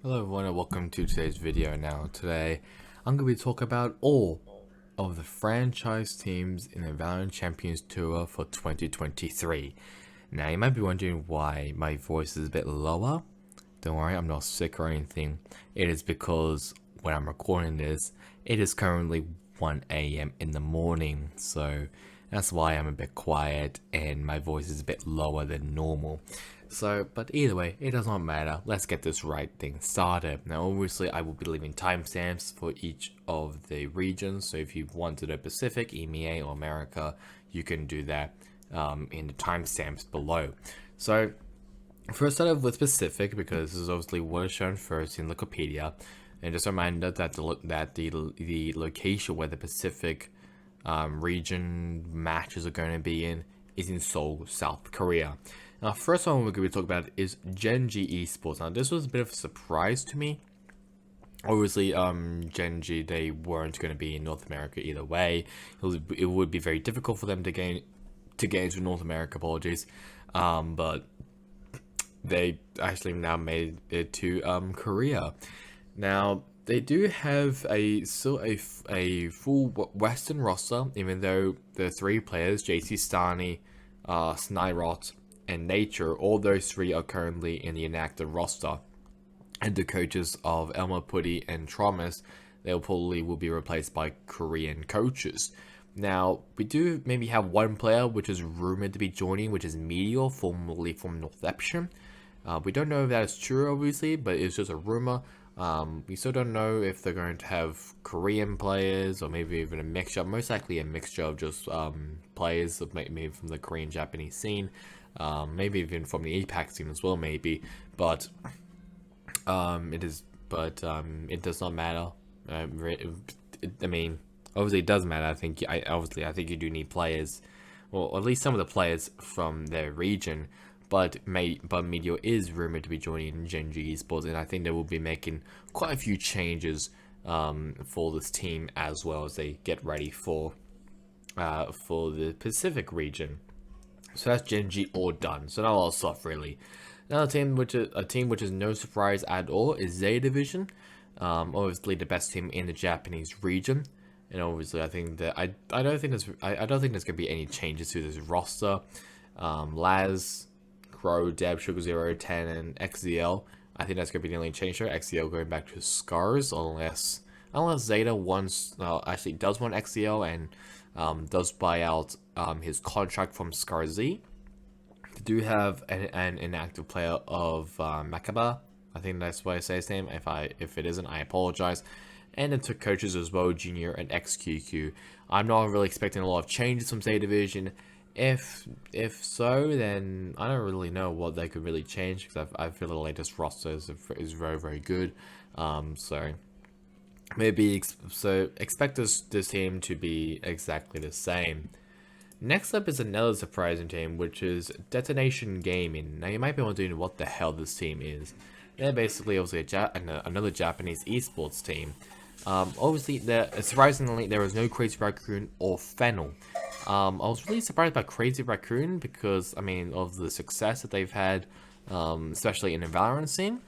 Hello everyone and welcome to today's video. Today I'm going to be talking about all of the franchise teams in the Valorant Champions Tour for 2023. Now you might be wondering why my voice is a bit lower. Don't worry, I'm not sick or anything. It is because when I'm recording this, it is currently 1 a.m. in the morning, so that's why I'm a bit quiet and my voice is a bit lower than normal. But either way, it does not matter. Let's get this right thing started. Now, obviously, I will be leaving timestamps for each of the regions. So if you want to know Pacific, EMEA, or America, you can do that in the timestamps below. So first, start off with Pacific because this is obviously what is shown first in Wikipedia, and just a reminder that the location where the Pacific region matches are going to be in is in Seoul, South Korea. Now, first one we're going to be talking about is Genji Esports. Now, this was a bit of a surprise to me. Obviously, Genji, they weren't going to be in North America either way. It would be very difficult for them to get into North America. Apologies, but they actually now made it to Korea. Now they do have a full Western roster, even though the three players, JC Stani, Snyrot, and Nature, all those three are currently in the inactive roster. And the coaches of Elmer Putty and Tromus, they'll probably will be replaced by Korean coaches. Now, we do maybe have one player which is rumored to be joining, which is Meteor, formerly from Northeption. We don't know if that is true, obviously, but it's just a rumor. We still don't know if they're going to have Korean players or maybe even a mixture, most likely a mixture of just players, maybe from the Korean Japanese scene, maybe even from the APAC scene as well, maybe. But it does not matter. I mean, obviously it does matter. I think you do need players, or at least some of the players from their region. But Meteor is rumored to be joining Genji Esports, and I think they will be making quite a few changes for this team as well as they get ready for the Pacific region. So that's Genji all done. So not a lot of stuff really. Another team which is no surprise at all is Zeta Division. Obviously the best team in the Japanese region. And obviously I think that I don't think there's gonna be any changes to this roster. Laz, Crow, Deb, Sugar Zero, 10, and XZL. I think that's gonna be the only change there. XZL going back to Scars, unless Zeta actually does want XZL and does buy out his contract from Scar Z. They do have an inactive player of Makaba. I think that's why I say his name. If it isn't, I apologize. And it took coaches as well, Junior and XQQ. I'm not really expecting a lot of changes from Zeta Division. If so, then I don't really know what they could really change, because I feel the latest roster is very, very good. So maybe expect this team to be exactly the same. Next up is another surprising team, which is Detonation Gaming. Now you might be wondering what the hell this team is. They're basically obviously another Japanese esports team. Obviously, surprisingly, there was no Crazy Raccoon or Fennel. I was really surprised by Crazy Raccoon because, I mean, of the success that they've had, especially in the Valorant scene.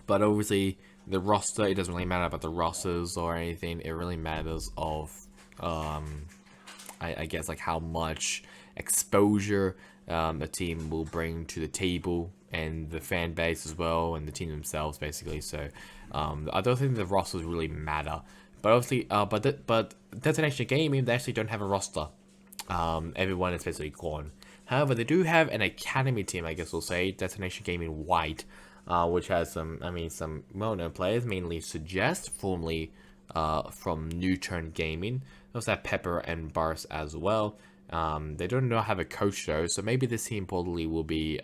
But obviously, the roster, it doesn't really matter about the rosters or anything. It really matters of, I guess, like how much exposure a team will bring to the table and the fan base as well, and the team themselves, basically. So I don't think the rosters really matter. But obviously, but Detonation Gaming, they actually don't have a roster. Everyone is basically gone. However, they do have an academy team, I guess we'll say, Detonation Gaming White, which has some well-known players, mainly Suggest, formerly from New Turn Gaming. They also have Pepper and Bars as well. They don't know have a coach though, so maybe this team probably will be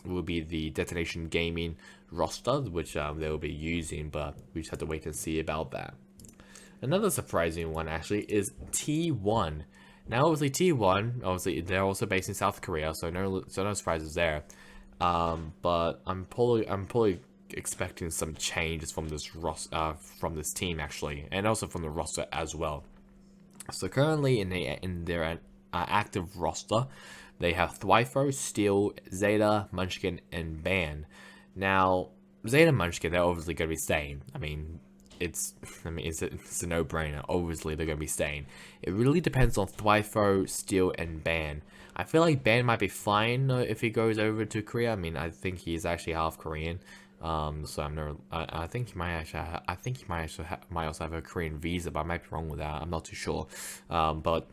the Detonation Gaming roster, which they will be using, but we just have to wait and see about that. Another surprising one actually is T1. Now, obviously T1, obviously they're also based in South Korea, so no surprises there. But I'm probably expecting some changes from this from this team actually, and also from the roster as well. So currently in their active roster, they have Thwyfo, Steel, Zeta, Munchkin, and Ban. Now, Zeta Munchkin, they're obviously going to be staying. It's it's a no-brainer. Obviously, they're going to be staying. It really depends on Thwyfo, Steel, and Ban. I feel like Ban might be fine if he goes over to Korea. I think he's actually half Korean. So I'm no. I think he might actually. I think he might also have a Korean visa, but I might be wrong with that. I'm not too sure. But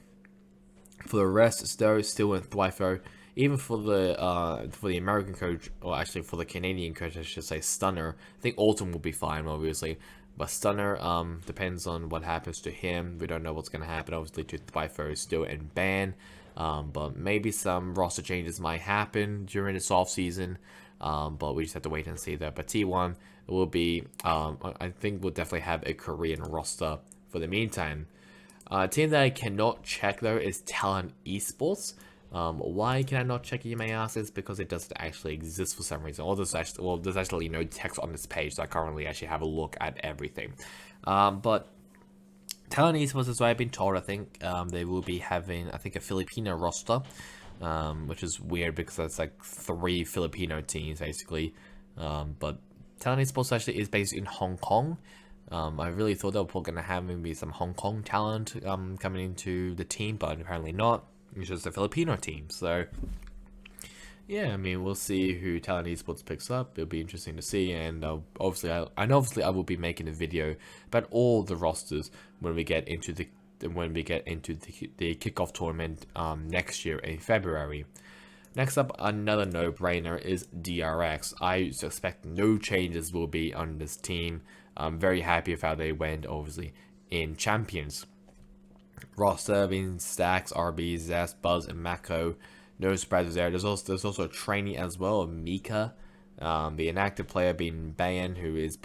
for the rest, Steel and Thwyfo. Even for the American coach, or actually for the Canadian coach, I should say Stunner. I think Alton will be fine, obviously. But Stunner, depends on what happens to him. We don't know what's going to happen, obviously, to Thwyfo, Steel, and Ban. But maybe some roster changes might happen during this offseason. But we just have to wait and see that. But T1 will be, I think we'll definitely have a Korean roster for the meantime. A team that I cannot check, though, is Talent Esports. Why can I not check EMEA? Is because it doesn't actually exist for some reason. Or there's actually no text on this page, so I can't really actually have a look at everything. But Talent Esports, as I've been told, I think they will be having, I think, a Filipino roster, which is weird because that's like 3 Filipino teams basically. But Talent Esports actually is based in Hong Kong. I really thought they were probably going to have maybe some Hong Kong talent coming into the team, but apparently not. It's just a Filipino team, so yeah, we'll see who Talent Esports picks up. It'll be interesting to see, and obviously I will be making a video about all the rosters when we get into the kickoff tournament next year in February. Next up, another no-brainer is DRX. I suspect no changes will be on this team. I'm very happy with how they went, obviously, in Champions. Roster being Stacks, RB, Zest, Buzz, and Mako. No surprises there. There's also a trainee as well, Mika. The inactive player being Bayan, who is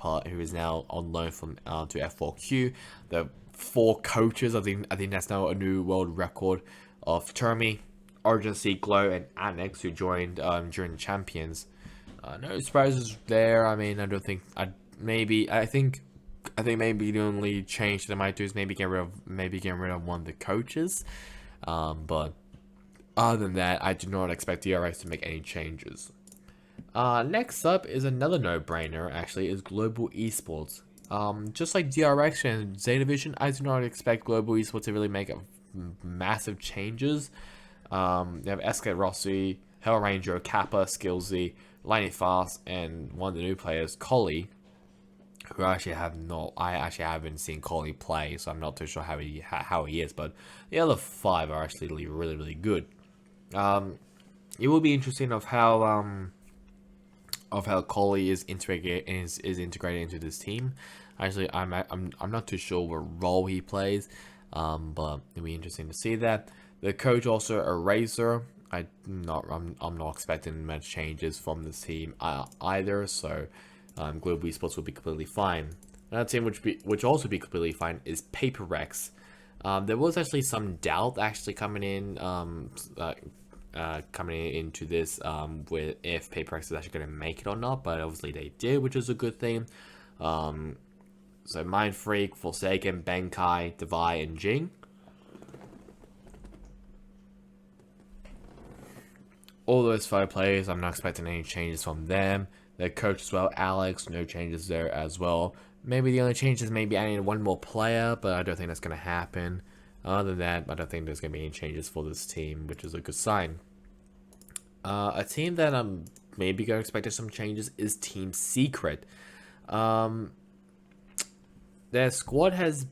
now on loan from to F4Q. The 4 coaches, I think that's now a new world record of Termi, Urgency, Glow, and Annex, who joined during the Champions. No surprises there. I don't think I think maybe the only change that I might do is maybe get rid of one of the coaches. But other than that, I do not expect DRX to make any changes. Next up is another no-brainer, actually, is Global Esports. Just like DRX and Zeta Vision, I do not expect Global Esports to really make massive changes. They have Escalate Rossi, Hellranger, Kappa, Skillsy, Lightning Fast, and one of the new players, Collie, who I actually haven't seen Collie play, so I'm not too sure how he is, but the other 5 are actually really, really good. It will be interesting of how Collie is integrated into this team. Actually, I'm not too sure what role he plays, but it'll be interesting to see that. The coach also Eraser. I'm not expecting much changes from this team either, so Global Esports will be completely fine. Another team which also be completely fine is Paper Rex. There was actually some doubt actually coming into this with if Paper Rex is actually going to make it or not, but obviously they did, which is a good thing. So Mind Freak, Forsaken, Benkai, Divide, and Jing. All those 5 players, I'm not expecting any changes from them. Their coach as well, Alex, no changes there as well. Maybe the only change is maybe adding 1 more player, but I don't think that's going to happen. Other than that, I don't think there's going to be any changes for this team, which is a good sign. A team that I'm maybe going to expect some changes is Team Secret. Their squad has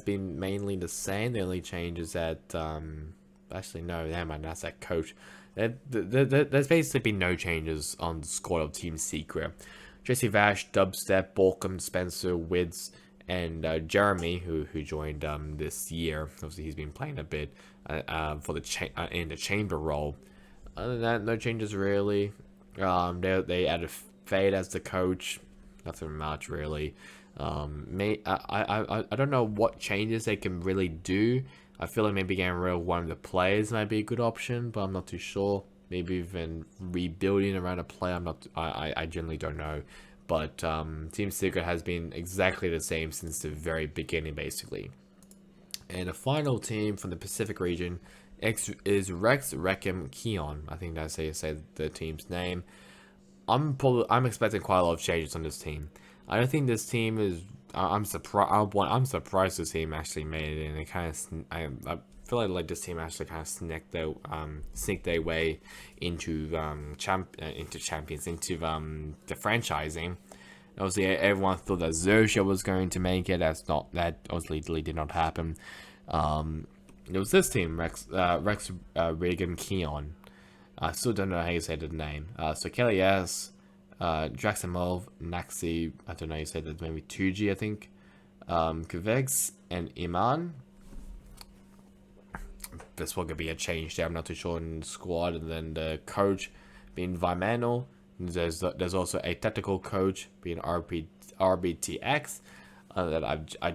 been mainly the same. The only change is that actually no, never mind, that's that coach. There's basically been no changes on the squad of Team Secret. Jesse Vash, Dubstep, Balcom, Spencer, Wids, and Jeremy, who joined this year. Obviously, he's been playing a bit for in the chamber role. Other than that, no changes really. They added Fade as the coach. Nothing much really. I don't know what changes they can really do. I feel like maybe getting rid of one of the players might be a good option, but I'm not too sure. Maybe even rebuilding around a player. I generally don't know. But Team Secret has been exactly the same since the very beginning, basically. And the final team from the Pacific region is Rex Reckham Keon. I think that's how you say the team's name. I'm expecting quite a lot of changes on this team. I don't think this team is. I'm surprised. I'm surprised this team actually made it, and it kind of. I feel like this team actually kind of sneaked their way into into champions into the franchising. Obviously, everyone thought that Xerxia was going to make it. That obviously did not happen. It was this team, Rex Reagan Keon. I still don't know how you say the name. So Kelly S, Draximov, Naxi, I don't know how you say that, maybe 2G, I think. Kvex and Iman. This one could be a change there, I'm not too sure in the squad. And then the coach being Vimanel. There's also a technical coach being RBTX. That I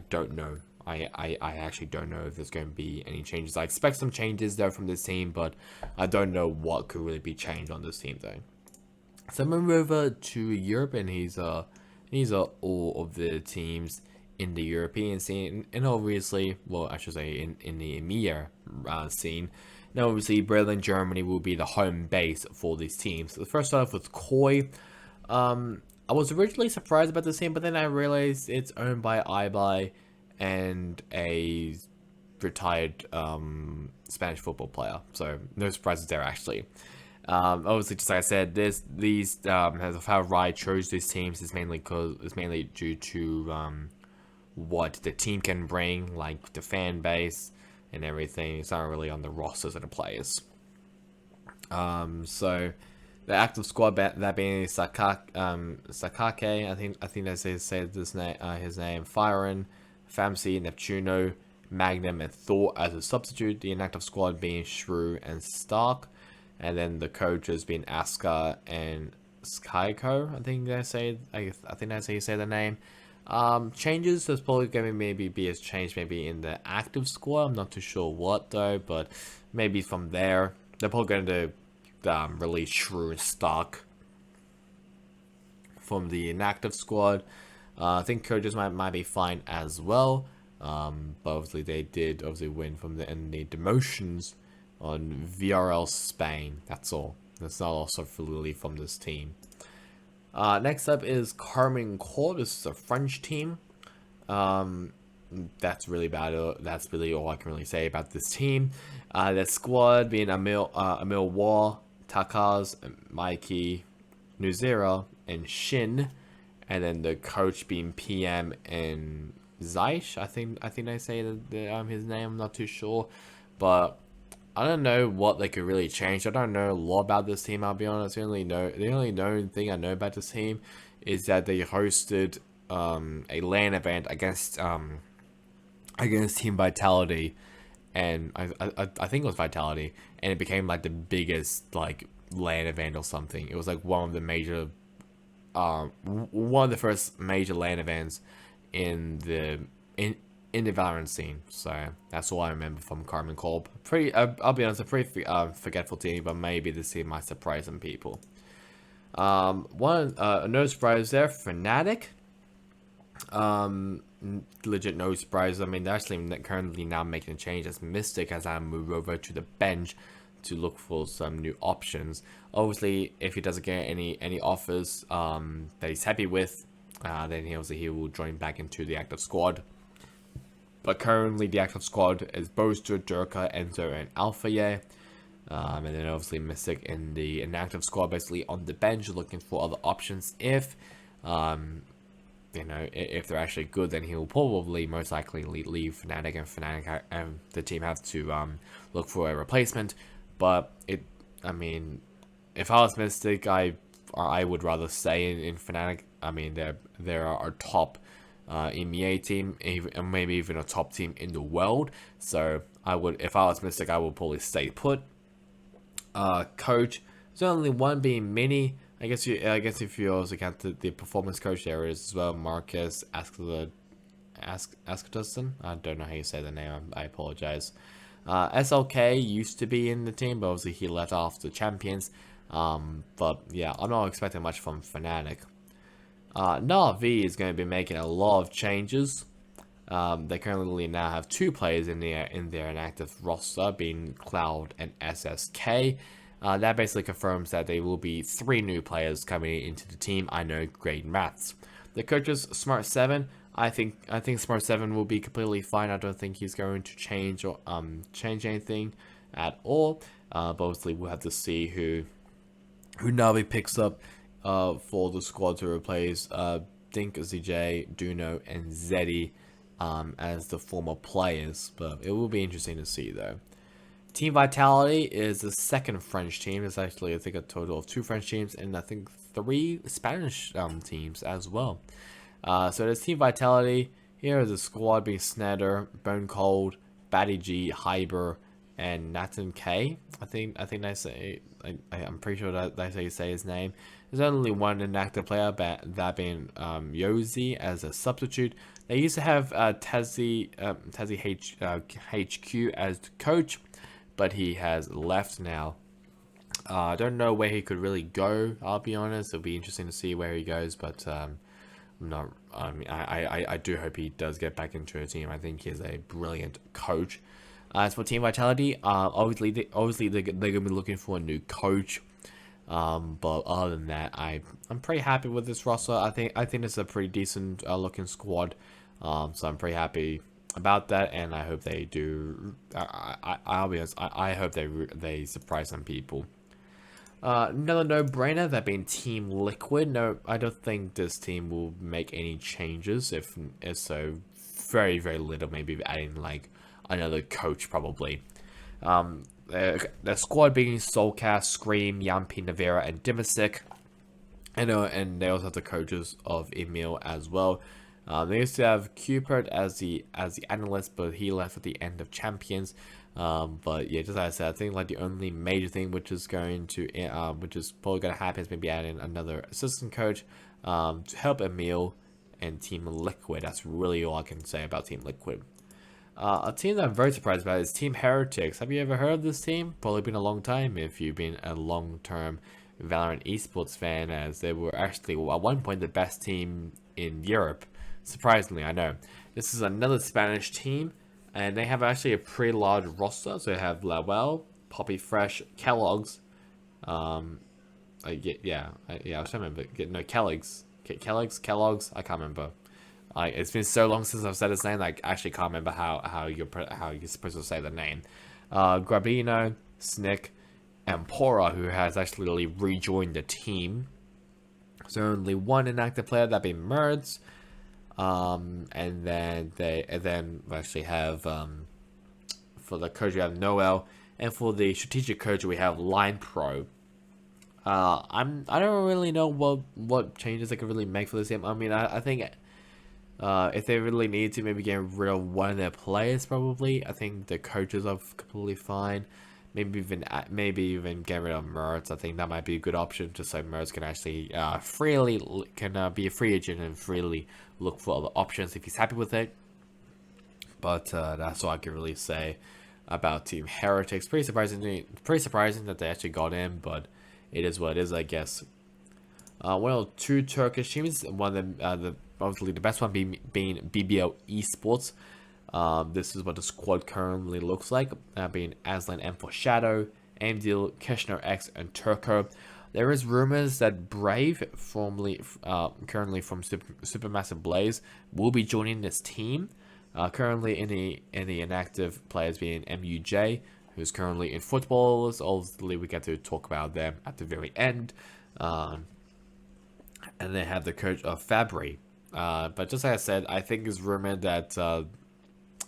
don't know. I actually don't know if there's going to be any changes. I expect some changes there from this team, but I don't know what could really be changed on this team though. So move over to Europe, and these are all of the teams in the European scene, and obviously, well, I should say in the EMEA scene. Now, obviously, Berlin, Germany will be the home base for these teams. So the first off with Koi. I was originally surprised about this team, but then I realized it's owned by iBuy and a retired Spanish football player. So no surprises there actually. Obviously, just like I said, these how Riot chose these teams is mainly due to what the team can bring, like the fan base and everything. It's not really on the rosters of the players. So the active squad that being Sakake, I think that's his name, Firen, Famsi, Neptuno, Magnum, and Thor as a substitute. The inactive squad being Shrew and Stark, and then the coaches being Asuka and Skyko. I think that's how you say the name. Changes, there's probably going to maybe be a change maybe in the active squad. I'm not too sure what though, but maybe from there they're probably going to release Shrew and Stark from the inactive squad. I think coaches might be fine as well. But obviously they did win from the demotions on VRL Spain. That's all. That's not also fully from this team. Next up is Carmine Corps. This is a French team. That's really bad. That's really all I can really say about this team. The squad being Emil War, Takaz, Mikey, Nuzera, and Shin, and then the coach being PM and Zeish. I think I say his name. I'm not too sure, but I don't know what they could really change. I don't know a lot about this team. I'll be honest. The only known thing I know about this team is that they hosted a LAN event against Team Vitality, and I think it was Vitality, and it became like the biggest like LAN event or something. It was like one of the first major LAN events in the Valorant scene. So that's all I remember from Carmine Corp. I'll be honest, a pretty forgetful team, but maybe this team might surprise some people. No surprise there, Fnatic. Legit no surprise. I mean, they're actually currently now making a change as Mystic as I move over to the bench to look for some new options. Obviously, if he doesn't get any offers that he's happy with, then he will join back into the active squad. But currently, the active squad is Boaster, Durka, Enzo, and Alphaye. And then obviously Mystic in the inactive squad, basically on the bench, looking for other options. If if they're actually good, then he'll probably most likely leave Fnatic, and Fnatic and the team have to look for a replacement. But if I was Mystic, I would rather stay in Fnatic. I mean, they're our top EMEA team, and maybe even a top team in the world. So if I was Mystic, I would probably stay put. Coach, there's only one being Mini. I guess if you also count the performance coach, there is as well Marcus Asketusson. I don't know how you say the name. I apologize. SLK used to be in the team, but obviously he left after Champions. But yeah, I'm not expecting much from Fnatic. Na'Vi is going to be making a lot of changes. They currently now have two players in their inactive roster, being Cloud and SSK. That basically confirms that there will be 3 new players coming into the team. I know, great maths. The coaches, Smart 7. I think Smart 7 will be completely fine. I don't think he's going to change or change anything at all. But obviously we'll have to see who Navi picks up for the squad to replace Dink, ZJ, Duno, and Zeddy as the former players. But it will be interesting to see though. Team Vitality is the second French team. There's actually, I think, a total of 2 French teams and I think 3 Spanish teams as well. So there's Team Vitality. Here is the squad being Snetter, Bone Cold, Batty G, Hyber, and Nathan K. I think I say. I'm pretty sure that's how you say his name. There's only one inactive player, that being Yosi as a substitute. They used to have Tazzy HQ as the coach, but he has left now. I don't know where he could really go. I'll be honest. It'll be interesting to see where he goes, but not. I do hope he does get back into a team. I think he's a brilliant coach. As for Team Vitality, obviously they're gonna be looking for a new coach. But other than that, I'm pretty happy with this roster. I think it's a pretty decent looking squad. So I'm pretty happy about that, and I hope they do. I'll be honest. I hope they surprise some people. Another no-brainer, that being Team Liquid. No, I don't think this team will make any changes. If so, very little. Maybe adding like another coach probably. The squad being Soulcast, Scream, Yampi, Navera, and Dimasic. And they also have the coaches of EMEA as well. They used to have Cupid as the analyst, but he left at the end of Champions. But yeah, just like I said, I think like the only major thing which is probably gonna happen is maybe adding another assistant coach to help Emil and Team Liquid. That's really all I can say about Team Liquid. A team that I'm very surprised about is Team Heretics. Have you ever heard of this team? Probably been a long time if you've been a long-term Valorant Esports fan, as they were actually at one point the best team in Europe. Surprisingly, I know. This is another Spanish team, and they have actually a pretty large roster. So they have Lawell, Poppy Fresh, Kellogg's. I was trying to remember. No, Kellogg's. Kellogg's. I can't remember. It's been so long since I've said his name, I actually can't remember how you're supposed to say the name. Grabino, Snick, and Pora, who has actually rejoined the team. So only one inactive player, that being Merds. And then we actually have for the coach we have Noel, and for the strategic coach we have Line Pro. I don't really know what changes they could really make for this game. I mean, I think if they really need to, maybe get rid of one of their players, probably. I think the coaches are completely fine. Maybe even get rid of Mertz. I think that might be a good option, just so Mertz can actually be a free agent and freely look for other options if he's happy with it. But that's all I can really say about Team Heretics. Pretty surprising that they actually got in, but it is what it is, I guess. Well, 2 Turkish teams. One of them, obviously the best one being BBL Esports. This is what the squad currently looks like, being Aslan M for Shadow, Amdil, Kishner X, and Turco. There is rumors that Brave, currently from Supermassive Blaze, will be joining this team. Currently in the inactive players being MUJ, who's currently in footballs. Obviously, we get to talk about them at the very end. And they have the coach of Fabry. But just like I said, I think it's rumored that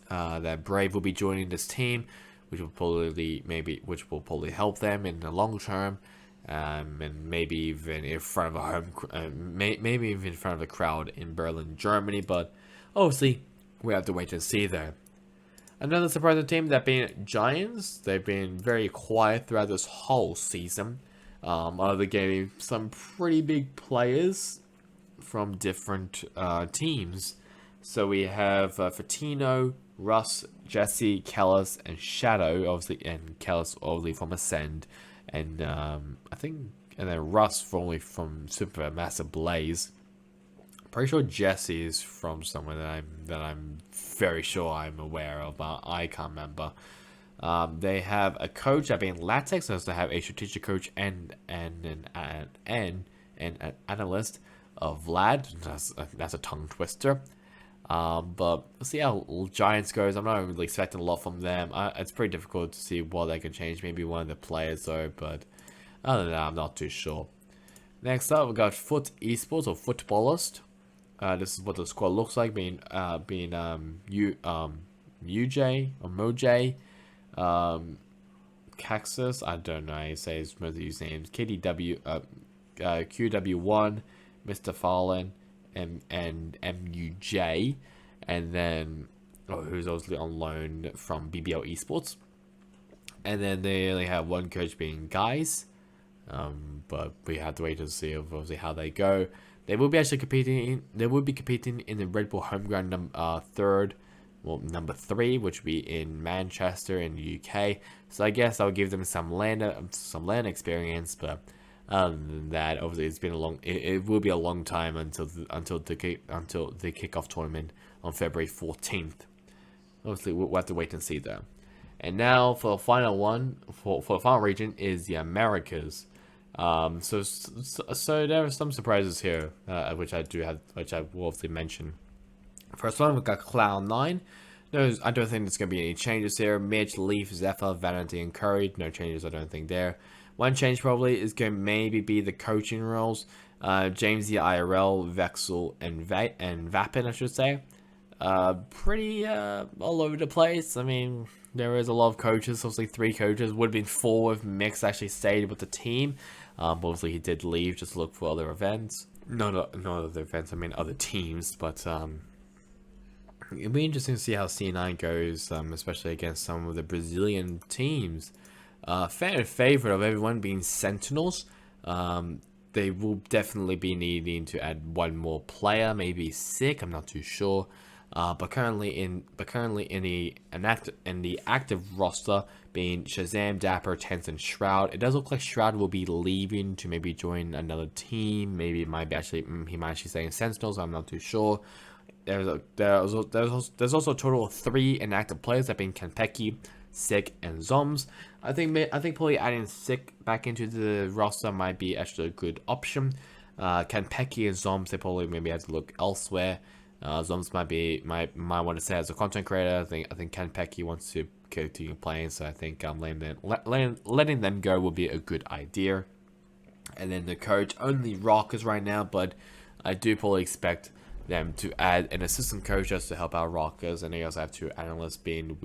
that Brave will be joining this team, which will probably help them in the long term, and maybe even in front of maybe even in front of the crowd in Berlin, Germany. But obviously, we have to wait and see there. Another surprising team, that being Giants. They've been very quiet throughout this whole season. They're getting some pretty big players from different teams. So we have Fatino, Russ, Jesse, Kellis, and Shadow, obviously, and Kellis obviously from Ascend, and then Russ from Supermassive Blaze. Pretty sure Jesse is from somewhere that I'm very sure I'm aware of, but I can't remember. They have a coach that being Latex, so they have a strategic coach and an analyst of Vlad. That's a tongue twister. But we'll see how Giants goes. I'm not really expecting a lot from them. It's pretty difficult to see what they can change. Maybe one of the players though, but other than that, I'm not too sure. Next up, we got Foot Esports or Footballist. This is what the squad looks like, being UJ or Moj, Caxus. I don't know how you say most of these names. KDW, QW1, Mr. Fallen, and MUJ, and then who's obviously on loan from BBL Esports. And then they only have one coach being Guys. But we have to wait to see obviously how they go. They will be actually competing. They will be competing in the Red Bull Homeground number 3, which will be in Manchester in the UK. So I guess I'll give them some land experience. But other than that, obviously it's been a long. It will be a long time until the kickoff tournament on February 14th. Obviously we'll have to wait and see though. And now for the final one, for the final region is the Americas. So there are some surprises here, which I will obviously mention. First one, we've got Cloud9. No, I don't think there's going to be any changes here. Mitch, Leaf, Zephyr, Vanity, and Curry. No changes, I don't think there. One change probably is going to maybe be the coaching roles. James the IRL, Vexel, and Vapin, I should say. Pretty all over the place. I mean, there is a lot of coaches. Obviously, 3 coaches. Would have been 4 if Mix actually stayed with the team. But obviously, he did leave just to look for other events. Not other events. I mean, other teams. But it'll be interesting to see how C9 goes, especially against some of the Brazilian teams. Fan favorite of everyone being Sentinels. They will definitely be needing to add one more player, maybe Sick. I'm not too sure. But currently in the active roster being Shazam, Dapper, Tense, and Shroud. It does look like Shroud will be leaving to maybe join another team. Maybe it might be he might actually stay in Sentinels. I'm not too sure. There's also a total of 3 inactive players, that being Kanpeki, Sick, and Zoms. I think probably adding Sick back into the roster might be actually a good option. Kanpeki and Zoms, they probably maybe have to look elsewhere. Zoms might want to say as a content creator. I think Kanpeki wants to continue playing, so I think letting them go will be a good idea. And then the coach, only Rockers right now, but I do probably expect them to add an assistant coach just to help out Rockers, and they also have 2 analysts being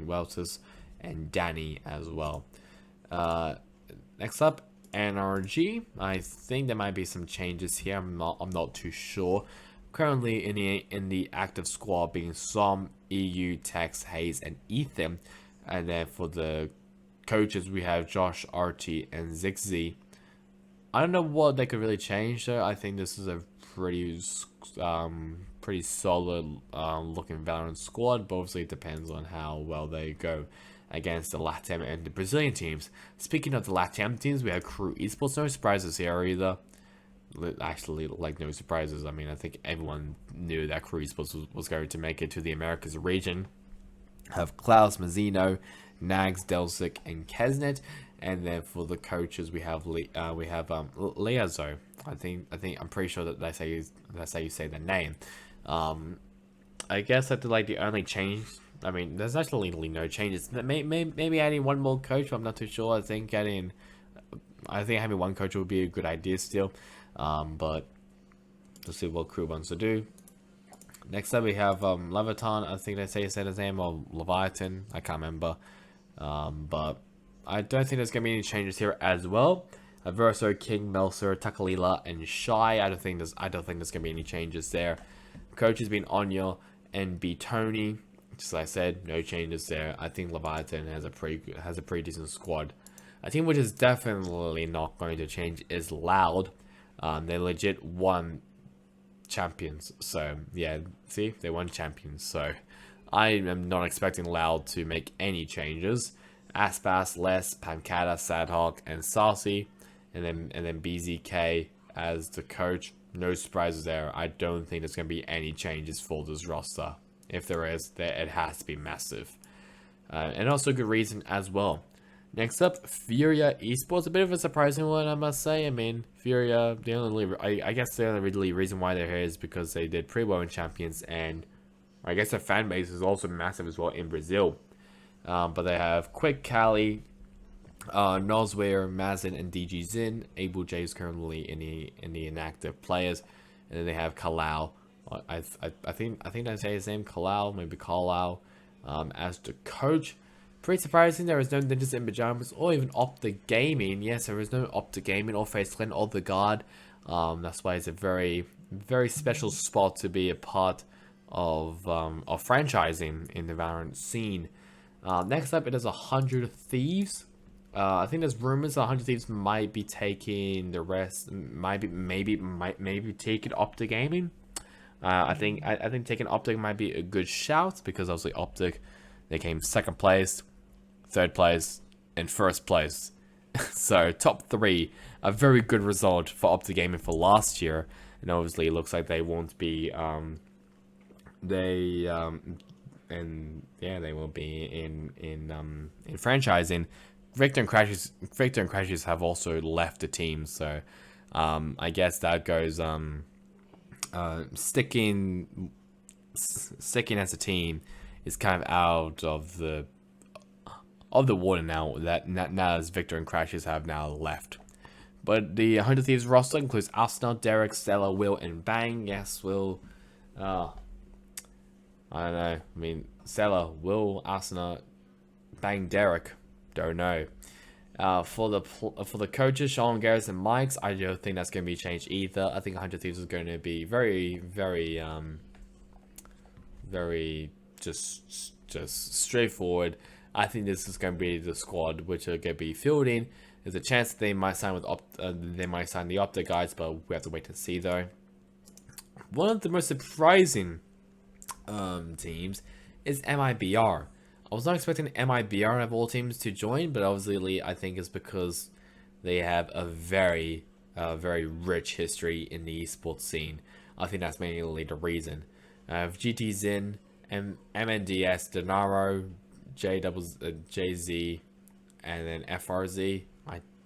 Weltus and Danny as well. Next up, NRG. I think there might be some changes here. I'm not too sure. Currently in the active squad being Som, EU, Tex, Hayes, and Ethan, and then for the coaches we have Josh, Artie, and Zigzy. I don't know what they could really change though. I think this is a pretty solid looking Valorant squad, but obviously it depends on how well they go against the LATAM and the Brazilian teams. Speaking of the LATAM teams, we have Crew Esports. No surprises here either. Actually, like, no surprises. I mean, I think everyone knew that Crew Esports was going to make it to the Americas region. Have Klaus, Mazzino, Nags, Delsic, and Kesnet. And then for the coaches, we have Leazo. I'm pretty sure that that's how you say the name. I guess that's like the only change. I mean, there's actually no changes. Maybe adding one more coach, but I'm not too sure. I think having one coach would be a good idea still. But let's see what Crew wants to do. Next up, we have Leviton. I think they say his name, or Leviathan. I can't remember. But I don't think there's gonna be any changes here as well. Verso, King, Melser, Takalila, and Shy. I don't think there's gonna be any changes there. Coach has been Anya and B Tony. Just like I said, no changes there. I think Leviathan has a pretty decent squad. I think which is definitely not going to change is Loud. They legit won champions. So yeah, see, they won champions. So I am not expecting Loud to make any changes. Aspas, Les, Pancata, Sadhawk, and Saucy, and then BZK as the coach. No surprises there. I don't think there's going to be any changes for this roster. If there is, it has to be massive. and also a good reason as well. Next up, Valorant Esports. A bit of a surprising one, I must say. I mean, Valorant, I guess the only really reason why they're here is because they did pretty well in Champions, and I guess their fan base is also massive as well in Brazil. But they have Quick Cali, Nosware, Mazin, and DG Zin. Able J is currently in the inactive players, and then they have Kalau. I think I say his name, Kalau, maybe Kalau, as the coach. Pretty surprising there is no Ninjas in Pajamas or even Optic Gaming. Yes, there is no Optic Gaming or Face Clan or The Guard. That's why it's a very, very special spot to be a part of franchising in the Valorant scene. Next up, it is 100 Thieves. I think there's rumors 100 Thieves might be taking the rest, maybe taking Optic Gaming. I think taking Optic might be a good shout because obviously Optic, they came second place, third place, and first place. So top 3, a very good result for Optic Gaming for last year, and obviously it looks like they won't be they will be in franchising. Victor and Crashes have also left the team, so I guess that goes sticking as a team is kind of out of the water now. Now as Victor and Crashes have now left. But the 100 Thieves roster includes Arsenal, Derek, Stella, Will, and Bang. Yes, Will. I don't know. I mean, Stella, Will, Arsenal, Bang, Derek. Don't know. For the coaches, Sean, Garrett, and Mikes, I don't think that's going to be changed either. I think 100 Thieves is going to be very just straightforward. I think this is going to be the squad which are going to be fielding. There's a chance that they might sign with the Optic guys, but we have to wait and see though. One of the most surprising teams is MIBR. I was not expecting MIBR of all teams to join, but obviously I think it's because they have a very rich history in the esports scene. I think that's mainly the reason. I have GT Zin, MNDS, Denaro, JZ, and then FRZ.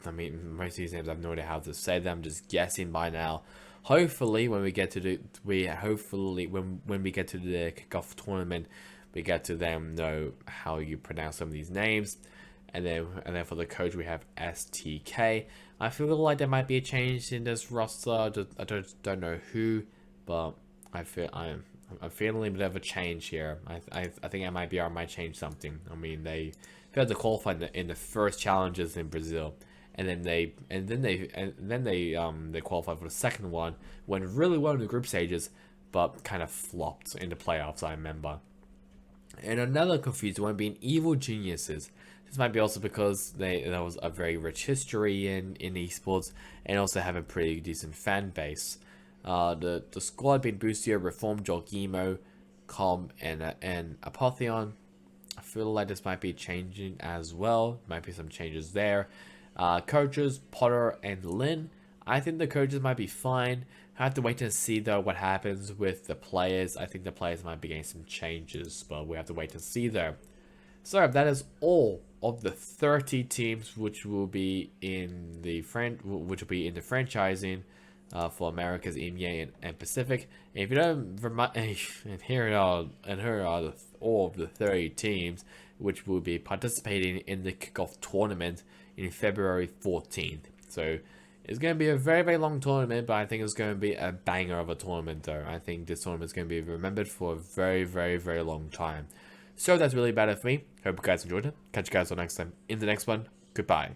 I mean, most of these names I have no idea how to say them. I'm just guessing by now. Hopefully, when we get to the when we get to the kickoff tournament, we get to them know how you pronounce some of these names. And then for the coach we have STK. I feel like there might be a change in this roster. I don't know who, but I'm feeling a bit of a change here. I think MIBR might change something. I mean, they failed to qualify in the first challenges in Brazil, and then they qualified for the second one. Went really well in the group stages, but kind of flopped in the playoffs, I remember. And another confused one being Evil Geniuses. This might be also because there was a very rich history in esports, and also have a pretty decent fan base. The squad being Boostio, Reform, Jorgimo, Com, and Apotheon. I feel like this might be changing as well. Might be some changes there. Coaches, Potter and Lin. I think the coaches might be fine. I have to wait to see though what happens with the players. I think the players might be getting some changes, but we have to wait to see though. So that is all of the 30 teams which will be in the franchising for America's EMEA and Pacific. And if you don't and here are all of the 30 teams which will be participating in the kickoff tournament in February 14th. So it's going to be a very, very long tournament, but I think it's going to be a banger of a tournament though. I think this tournament is going to be remembered for a very, very, very long time. So that's really about it for me. Hope you guys enjoyed it. Catch you guys all next time in the next one. Goodbye.